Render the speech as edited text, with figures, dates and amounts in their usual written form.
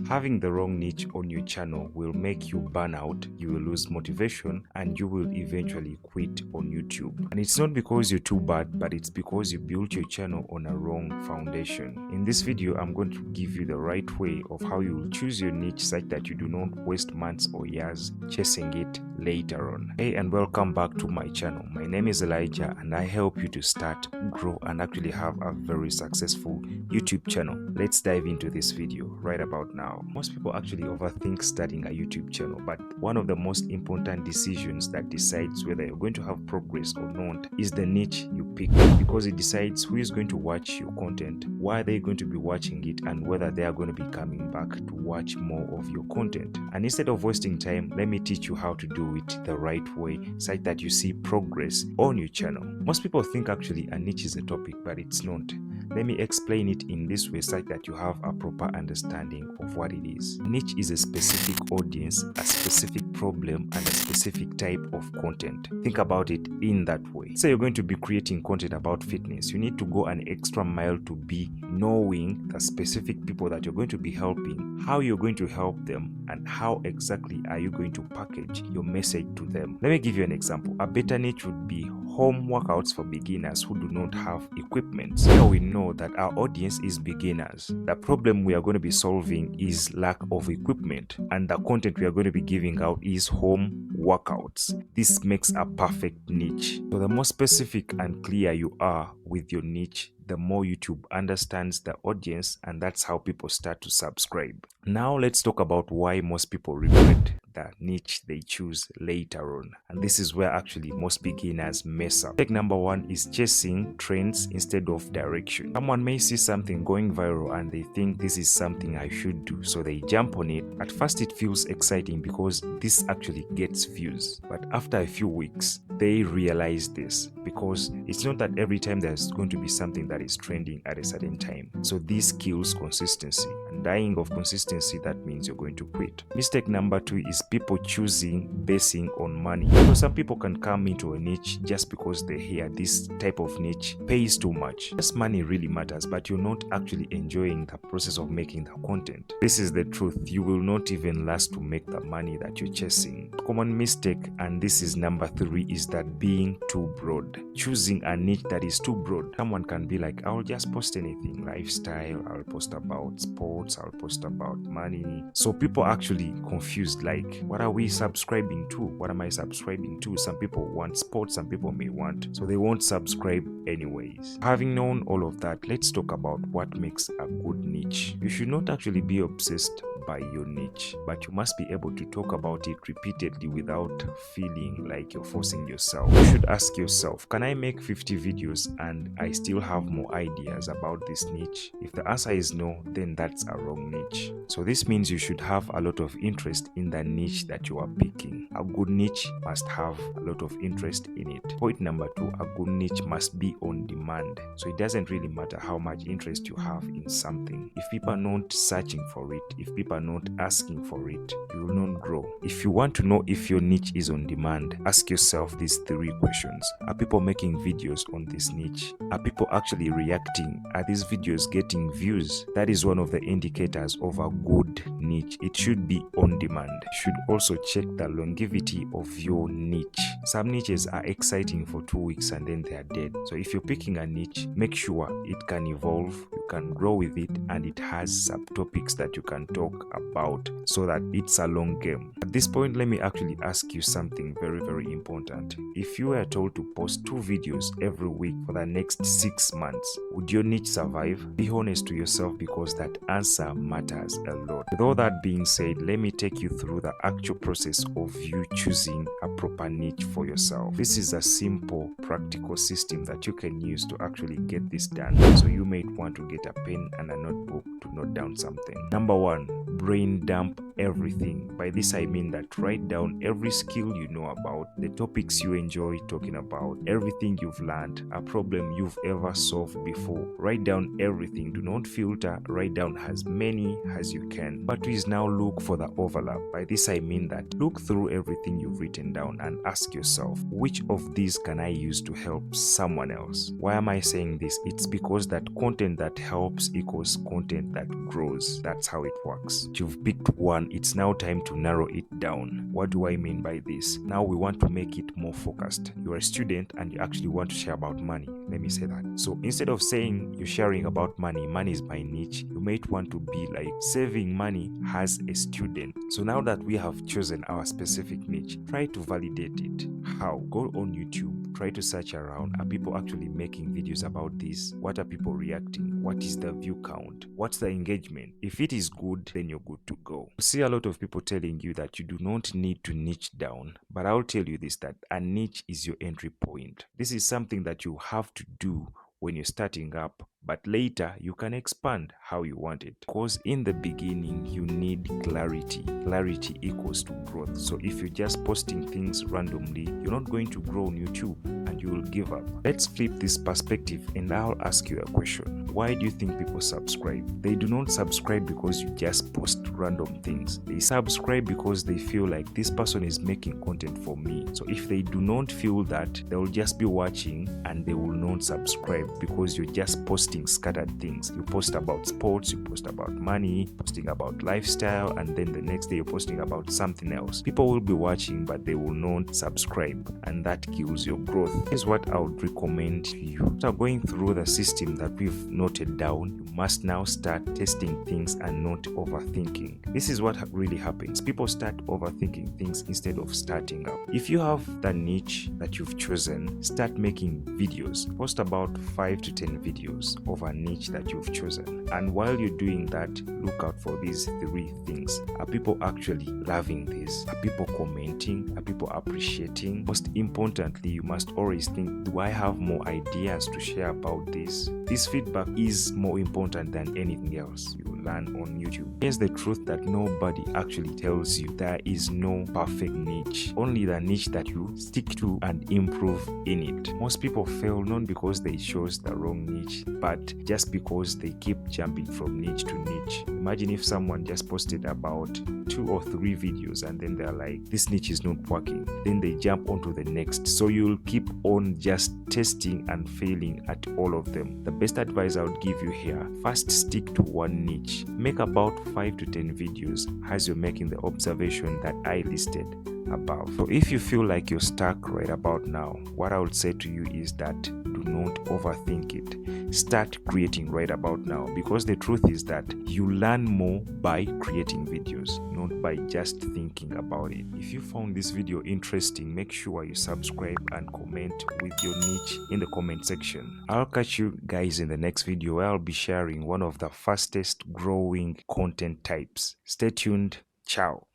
Having the wrong niche on your channel will make you burn out, you will lose motivation, and you will eventually quit on YouTube. And it's not because you're too bad, but it's because you built your channel on a wrong foundation. In this video, I'm going to give you the right way of how you will choose your niche such that you do not waste months or years chasing it later on. Hey, and welcome back to my channel. My name is Elijah, and I help you to start, grow, and actually have a very successful YouTube channel. Let's dive into this video right about now. Most people actually overthink starting a YouTube channel, but one of the most important decisions that decides whether you're going to have progress or not is the niche you pick, because it decides who is going to watch your content, why they're going to be watching it, and whether they are going to be coming back to watch more of your content. And instead of wasting time, let me teach you how to do it the right way such that you see progress on your channel. Most people think actually a niche is a topic, but it's not. Let me explain it in this way such that you have a proper understanding of what it is. Niche is a specific audience, a specific problem, and a specific type of content. Think about it in that way. Say you're going to be creating content about fitness. You need to go an extra mile to be knowing the specific people that you're going to be helping, how you're going to help them, and how exactly are you going to package your message to them. Let me give you an example. A better niche would be home workouts for beginners who do not have equipment. Here we know that our audience is beginners. The problem we are going to be solving is lack of equipment, and the content we are going to be giving out is home workouts. This makes a perfect niche. So the more specific and clear you are with your niche, the more YouTube understands the audience, and that's how people start to subscribe. Now let's talk about why most people regret the niche they choose later on. And this is where actually most beginners mess up. Mistake number one is chasing trends instead of direction. Someone may see something going viral and they think this is something I should do, so they jump on it. At first it feels exciting because this actually gets views, but after a few weeks they realize this, because it's not that every time there's going to be something that is trending at a certain time. So this kills consistency, and dying of consistency, that means you're going to quit. Mistake number two is people choosing basing on money. So some people can come into a niche just because they hear this type of niche pays too much. Yes, money really matters, but you're not actually enjoying the process of making the content. This is the truth. You will not even last to make the money that you're chasing. Common mistake, and this is number three, is that being too broad. Choosing a niche that is too broad. Someone can be like, I'll just post anything, lifestyle, I'll post about sports, I'll post about money. So people actually confused, like, what are we subscribing to? What am I subscribing to? Some people want sports, some people may want, so they won't subscribe anyways. Having known all of that, let's talk about what makes a good niche. You should not actually be obsessed by your niche, but you must be able to talk about it repeatedly without feeling like you're forcing yourself. You should ask yourself, can I make 50 videos and I still have more ideas about this niche? If the answer is no, then that's a wrong niche. So this means you should have a lot of interest in the niche that you are picking. A good niche must have a lot of interest in it. Point number two, a good niche must be on demand. So it doesn't really matter how much interest you have in something. If people are not searching for it, if people are not asking for it, you will not grow. If you want to know if your niche is on demand, ask yourself these three questions. Are people making videos on this niche? Are people actually reacting? Are these videos getting views? That is one of the indicators of a good niche. It should be on demand. You should also check the longevity of your niche. Some niches are exciting for 2 weeks and then they are dead. So if you're picking a niche, make sure it can evolve, you can grow with it, and it has subtopics that you can talk about, so that it's a long game. At this point, let me actually ask you something very, very important. If you were told to post 2 videos every week for the next 6 months, would your niche survive? Be honest to yourself, because that answer matters a lot. With all that being said, let me take you through the actual process of you choosing a proper niche for yourself. This is a simple, practical system that you can use to actually get this done. So you might want to get a pen and a notebook to note down something. Number one, brain dump everything. By this I mean that write down every skill you know about, the topics you enjoy talking about, everything you've learned, a problem you've ever solved before. Write down everything. Do not filter. Write down as many as you can. But please now look for the overlap. By this I mean that look through everything you've written down and ask yourself, which of these can I use to help someone else? Why am I saying this? It's because that content that helps equals content that grows. That's how it works. You've picked one, it's now time to narrow it down. What do I mean by this? Now we want to make it more focused. You're a student and you actually want to share about money. Let me say that. So instead of saying you're sharing about money, money is my niche, you might want to be like saving money as a student. So now that we have chosen our specific niche, try to validate it. How? Go on YouTube, try to search around. Are people actually making videos about this? What are people reacting? What is the view count? What's the engagement? If it is good, then you're good to go. You see a lot of people telling you that you do not need to niche down, but I'll tell you this, that a niche is your entry point. This is something that you have to do when you're starting up, but later you can expand how you want it, because in the beginning you need clarity. Clarity equals to growth. So if you're just posting things randomly, you're not going to grow on YouTube and you will give up. Let's flip this perspective and I'll ask you a question. Why do you think people subscribe? They do not subscribe because you just post random things. They subscribe because they feel like this person is making content for me. So if they do not feel that, they will just be watching and they will not subscribe, because you're just posting scattered things. You post about sports, you post about money, posting about lifestyle, and then the next day you're posting about something else. People will be watching, but they will not subscribe, and that kills your growth. Here's what I would recommend to you. After going through the system that we've noted down, you must now start testing things and not overthinking. This is what really happens. People start overthinking things instead of starting up. If you have the niche that you've chosen, start making videos. Post about 5 to 10 videos of a niche that you've chosen. And while you're doing that, look out for these 3 things. Are people actually loving this? Are people commenting? Are people appreciating? Most importantly, you must always think, do I have more ideas to share about this? This feedback is more important than anything else you learn on YouTube. Here's the truth that nobody actually tells you. There is no perfect niche, only the niche that you stick to and improve in it. Most people fail not because they chose the wrong niche, but just because they keep jumping from niche to niche. Imagine if someone just posted about 2 or 3 videos and then they're like, this niche is not working. Then they jump onto the next. So you'll keep on just testing and failing at all of them. The best advice I would give you here, first stick to one niche. Make about 5 to 10 videos as you're making the observation that I listed above. So if you feel like you're stuck right about now, what I would say to you is that do not overthink it. Start creating right about now, because the truth is that you learn more by creating videos, not by just thinking about it. If you found this video interesting, make sure you subscribe and comment with your niche in the comment section. I'll catch you guys in the next video where I'll be sharing one of the fastest growing content types. Stay tuned. Ciao.